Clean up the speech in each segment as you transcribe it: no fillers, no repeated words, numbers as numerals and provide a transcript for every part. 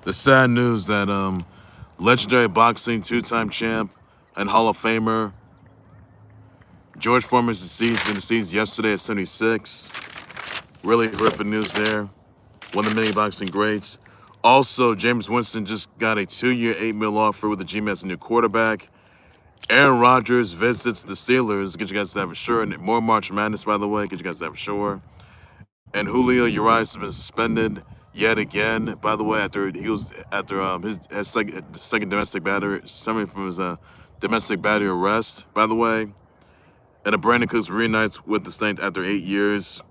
The sad news that legendary boxing two-time champ and Hall of Famer George Foreman is deceased. Been deceased yesterday at 76. Really horrific news there. One of the many boxing greats. Also, Jameis Winston just got a 2-year, $8 million offer with the G-Man as a new quarterback. Aaron Rodgers visits the Steelers. Get you guys that for sure. And more March Madness, by the way. Get you guys that for sure. And Julio Urias has been suspended yet again, by the way, after his second domestic battery, summing from his domestic battery arrest, by the way. And Brandon Cooks reunites with the Saints after 8 years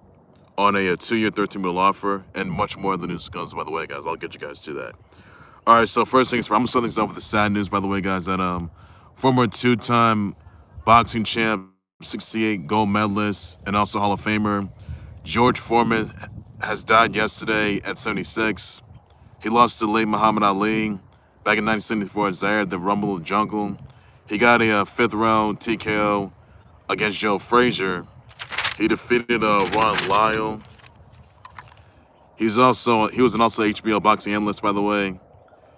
on a 2-year, $13 million offer, and much more of the news comes, by the way, guys. I'll get you guys to that. All right, so first things first, I'm going to start things off with the sad news, by the way, guys, that former two-time boxing champ, 68 gold medalist, and also Hall of Famer, George Foreman has died yesterday at 76. He lost to late Muhammad Ali back in 1974 at Zaire, the Rumble of the Jungle. He got a fifth-round TKO against Joe Frazier. He defeated Ron Lyle. He was also HBO boxing analyst, by the way.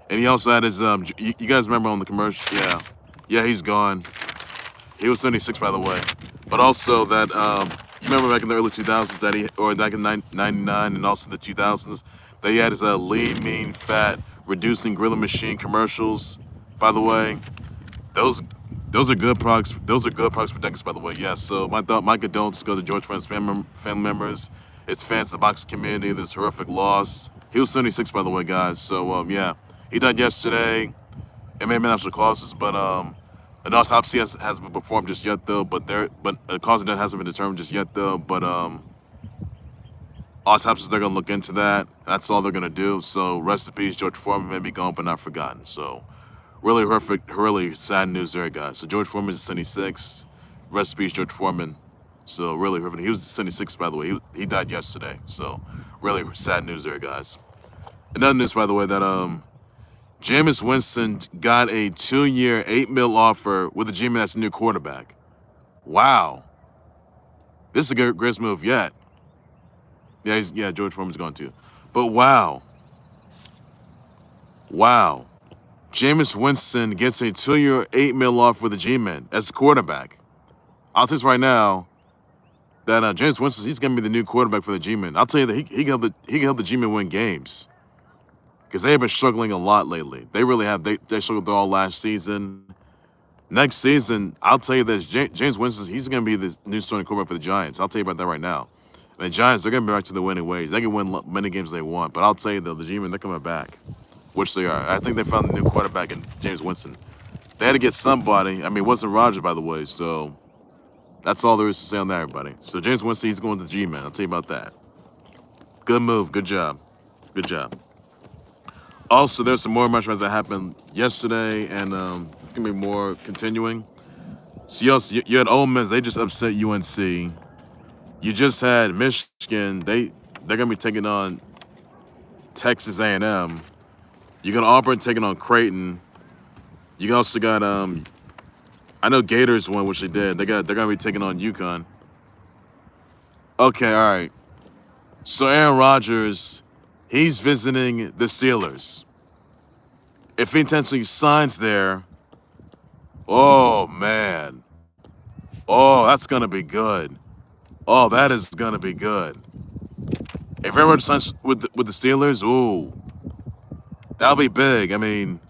And he also had his you guys remember on the commercial? Yeah, he's gone. He was 76, by the way. But also that you remember back in the early 2000s or back in 99 and also the 2000s, that he had his lean, mean, fat, reducing gorilla machine commercials. By the way, those are good products. Those are good products for decades, by the way. Yeah. So my condolences go to George Foreman's family members, its fans, the boxing community. This horrific loss. He was 76, by the way, guys. So yeah, he died yesterday. It may have been natural causes, but an autopsy hasn't been performed just yet, though. But the cause of death hasn't been determined just yet, though. But autopsies, they're gonna look into that. That's all they're gonna do. So rest in peace, George Foreman. May be gone but not forgotten. So really horrific, really sad news there, guys. So George Foreman is 76. Rest in peace, George Foreman. So really horrific. He was 76, by the way. He died yesterday. So really sad news there, guys. Another news, by the way, that Jameis Winston got a 2-year, $8 million offer with the G-Man as a new quarterback. Wow. This is the greatest move yet. Yeah, George Foreman's gone too. But wow. Jameis Winston gets a 2-year, $8 million offer with the G-Man as a quarterback. I'll tell you right now that Jameis Winston, he's going to be the new quarterback for the G-Man. I'll tell you that he can help the G-Man win games. Because they have been struggling a lot lately. They really have. They struggled all last season. Next season, I'll tell you this, Jameis Winston, he's going to be the new starting quarterback for the Giants. I'll tell you about that right now. And the Giants, they're going to be back to the winning ways. They can win many games they want. But I'll tell you, though, the G-Men, they're coming back, which they are. I think they found a new quarterback in Jameis Winston. They had to get somebody. I mean, it wasn't Rodgers, by the way. So that's all there is to say on that, everybody. So Jameis Winston, he's going to the G-Men. I'll tell you about that. Good move. Good job. Good job. Also, there's some more matches that happened yesterday, and it's going to be more continuing. So you had Ole Miss. They just upset UNC. You just had Michigan. They're going to be taking on Texas A&M. You got Auburn taking on Creighton. You also got I know Gators won, which they did. They're going to be taking on UConn. Okay, all right. So Aaron Rodgers, he's visiting the Steelers. If he intentionally signs there, oh, man. Oh, that's going to be good. Oh, that is going to be good. If Aaron Rodgers signs with the Steelers, ooh, that'll be big. I mean,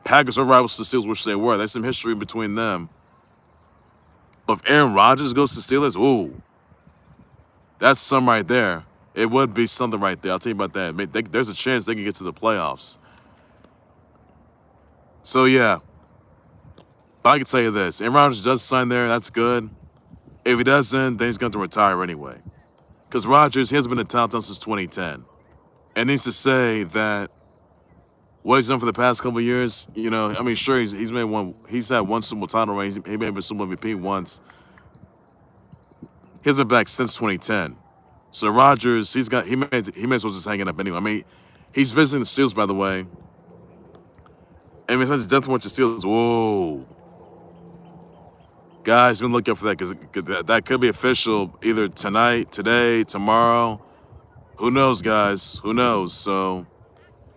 Packers are rivals to the Steelers, which they were. There's some history between them. But if Aaron Rodgers goes to Steelers, ooh, that's some right there. It would be something right there. I'll tell you about that. There's a chance they can get to the playoffs. So, yeah. But I can tell you this. Aaron Rodgers does sign there. That's good. If he doesn't, then he's going to retire anyway. Because Rodgers, he hasn't been in town since 2010. And needs to say that what he's done for the past couple of years, you know, I mean, sure, he's had one Super Bowl title reign. He may have been Super Bowl MVP once. He hasn't been back since 2010. So Rodgers, he may as well just hang it up anyway. I mean, he's visiting the Steelers, by the way. And besides his death watch the Steelers, whoa. Guys, been looking out for that because that could be official either tonight, today, tomorrow. Who knows, guys? Who knows? So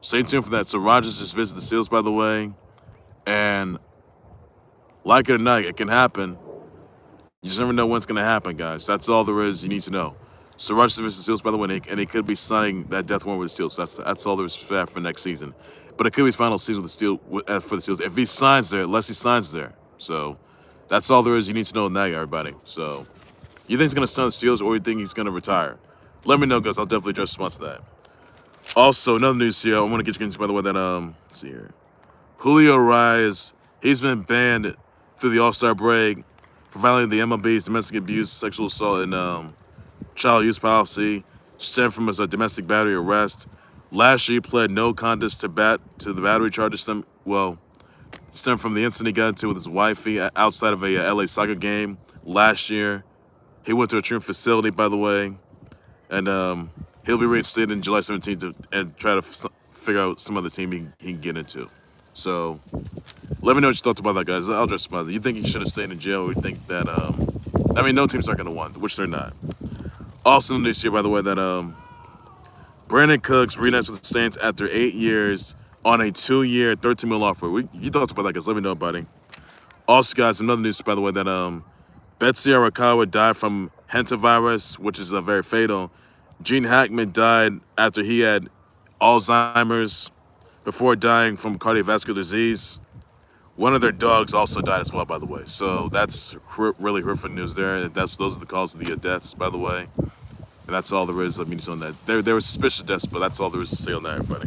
Stay tuned for that. So Rodgers just visited the Steelers, by the way, and like it or not, it can happen. You just never know when it's going to happen, guys. That's all there is you need to know. So Rodgers visits the Steelers, by the way, and he could be signing that death warrant with the Steelers. That's all there is for that for next season. But it could be his final season with the for the Steelers. If he signs there, unless he signs there. So that's all there is you need to know in that, everybody. So you think he's going to sign the Steelers or you think he's going to retire? Let me know, guys. I'll definitely address response to that. Also, another news here. I want to get you into, by the way, that, let's see here. Julio Urias, he's been banned through the All-Star break for violating the MLB's domestic abuse, sexual assault, and child use policy, stemmed from his domestic battery arrest. Last year, he pled no contest to the battery charges stemmed from the incident he got into with his wifey outside of a LA soccer game last year. He went to a treatment facility, by the way, and he'll be reinstated in July 17th and try to figure out some other team he can get into. So let me know what you thought about that, guys. I'll address about it. You think he should have stayed in jail, or you think that, I mean, no teams are going to win, which they're not. Also in this year, by the way, that Brandon Cooks reunites with the Saints after 8 years on a 2-year, $13 million offer. You thought about that, guys. Let me know, buddy. Also, guys, another news, by the way, that Betsy Arakawa died from hantavirus, which is very fatal. Gene Hackman died after he had Alzheimer's before dying from cardiovascular disease. One of their dogs also died as well, by the way. So that's really horrific news there. Those are the causes of the deaths, by the way. And that's all there is. Let me just on that. There were suspicious deaths, but that's all there is to say on that, everybody.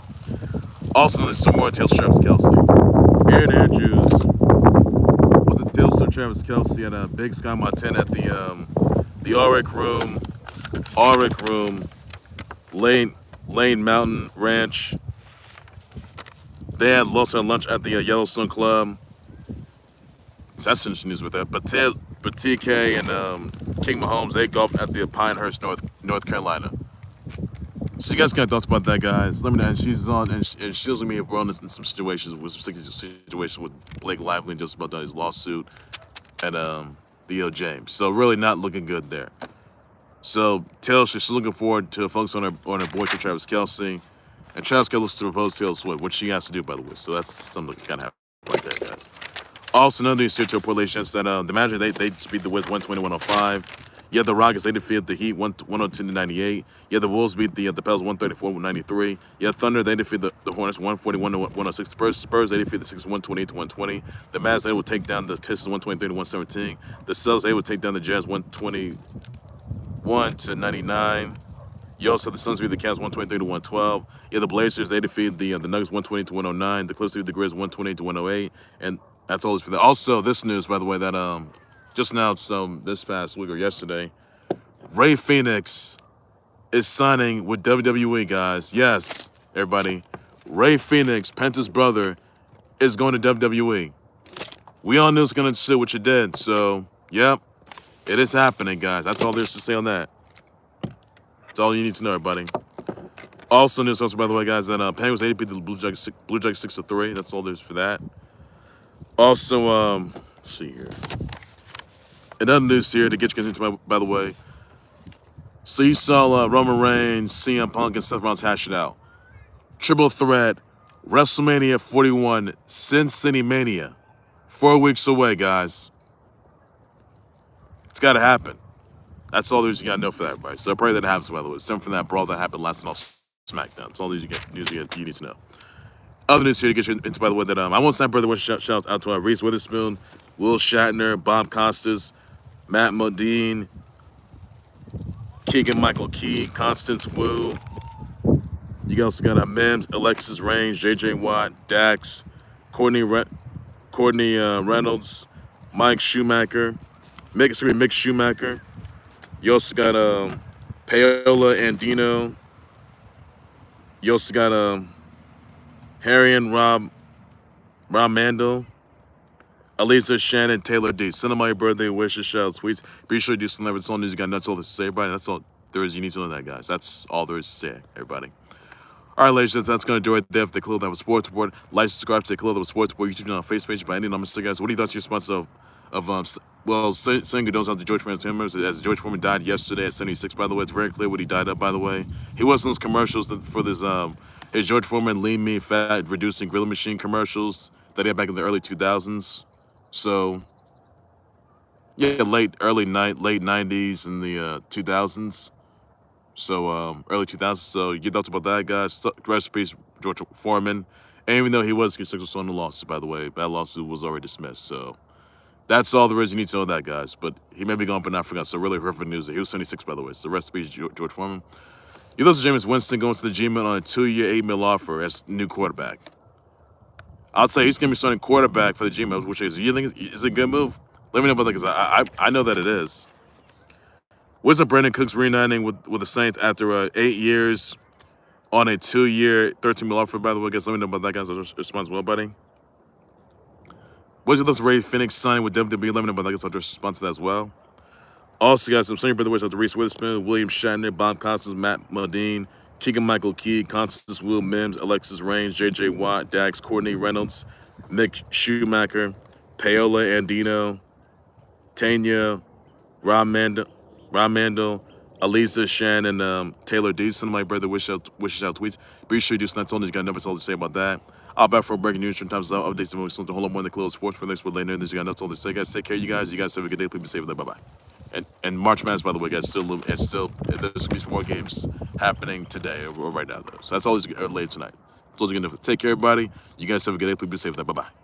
Also, there's some more Tails Travis Kelce. Aaron Andrews was a Tails Travis Kelce at Big Sky Montana at the Auric Room, Lane Mountain Ranch. They had lunch at the Yellowstone Club. So that's interesting news with that. But TK and King Mahomes, they golfed at the Pinehurst, North Carolina. So you guys got thoughts about that, guys? Let me know. And she's on, and she's going to be around in some situations with Blake Lively and just about done his lawsuit and Theo James. So really not looking good there. So Taylor, she's looking forward to focus on her boyfriend Travis Kelce. And Travis Kelce looks to propose Taylor Swift, which she has to do, by the way. So that's something that kind of happen like that, guys. Also, another news here to report relations that the Magic, they beat the Wiz 120-105. You had the Rockets, they defeated the Heat 102-98. You had the Wolves beat the Pels 134-93. You had Thunder, they defeated the Hornets 141-106. The Spurs, they defeated the Sixers 128-120. The Mavs, they would take down the Pistons 123-117. The Celtics, they would take down the Jazz 121-99. You also had the Suns beat the Cavs 123-112. Yeah, the Blazers, they defeated the Nuggets 120-109. The Clippers defeated the Grizz 128-108. And that's all for that. Also, this news, by the way, that just announced this past week or yesterday, Ray Phoenix is signing with WWE, guys. Yes, everybody. Ray Phoenix, Penta's brother, is going to WWE. We all knew it was going to sit what you did. So, yep, it is happening, guys. That's all there's to say on that. That's all you need to know, everybody. Also, news, by the way, guys, that Penguins 80 beat the Blue Jackets 6-3. That's all there's for that. Also, let's see here. Another news here to get you into, by the way. So you saw Roman Reigns, CM Punk, and Seth Rollins hash it out. Triple threat, WrestleMania 41, Sin City Mania. 4 weeks away, guys. It's got to happen. That's all there's you got to know for that, everybody. So I pray that it happens, by the way. Something from that brawl that happened last night on SmackDown. That's all news you need to know. Other news here to get you into, by the way, that I want to birthday wish shout out to Reese Witherspoon, Will Shatner, Bob Costas, Matt Modine, Keegan Michael Key, Constance Wu. You also got Mims, Alexis Range, JJ Watt, Dax, Courtney Reynolds, Mike Schumacher, Mick Schumacher. You also got Paola Andino. You also got Harry and Rob Mandel, Elisa Shannon, Taylor D. Send them all your birthday wishes, shout out, tweets. Be sure to do some That's all news you got. That's all to say, everybody. That's all there is. You need to know that, guys. That's all there is to say, everybody. All right, ladies, that's going to do it there for the Khalil That Was Sports Report. Like, subscribe to the Khalil That Was Sports Report YouTube channel on Facebook page by any number. So, guys, what do you thought your response of saying good news out to George Foreman, as George Foreman died yesterday at 76, by the way. It's very clear what he died of, by the way. He wasn't those commercials for this his George Foreman lean, mean, fat, reducing grilling machine commercials that he had back in the early 2000s. So, yeah, late 90s and the 2000s. So, early 2000s. So, your thoughts about that, guys? So, rest in peace, George Foreman. And even though he was successful in the lawsuit, by the way, that lawsuit was already dismissed. So, that's all there is you need to know that, guys. But he may be gone, but not forgot. So, really horrific news. He was 76, by the way. So, rest in peace, George Foreman. You listen to Jameis Winston going to the G-Men on a 2-year, $8 million offer as new quarterback. I'll say he's going to be starting quarterback for the G-Men, which is, you think is a good move? Let me know about that, because I know that it is. What's up, Brandon Cooks reuniting with the Saints after 8 years on a 2-year, $13 million offer, by the way, guys? Let me know about that, guys. Response well, buddy. What's your thoughts, Ray Phoenix signing with WWE? Let me know about that, guys. I'll just respond to that as well. Also, guys, I'm saying, brother, wish out to Reese Witherspoon, William Shatner, Bob Costas, Matt Modine, Keegan Michael Key, Constance Will Mims, Alexis Raines, J.J. Watt, Dax, Courtney Reynolds, Nick Schumacher, Paola Andino, Tanya, Rob Mandel, Aliza Shannon, Taylor D. Some of my brother wishes out tweets. Be sure you do snap on. You got numbers all to say about that. I'll back for breaking news from times out. Updates and movies. Hold on more than the close sports for next later. And you got nuts all to say, guys. Take care, you guys. You guys have a good day. Please be safe. Bye bye. And March Madness, by the way, guys, there's going to be some more games happening today or right now, though. So that's all later tonight. That's all you're going to do. Take care, everybody. You guys have a good day. Please be safe. Bye bye.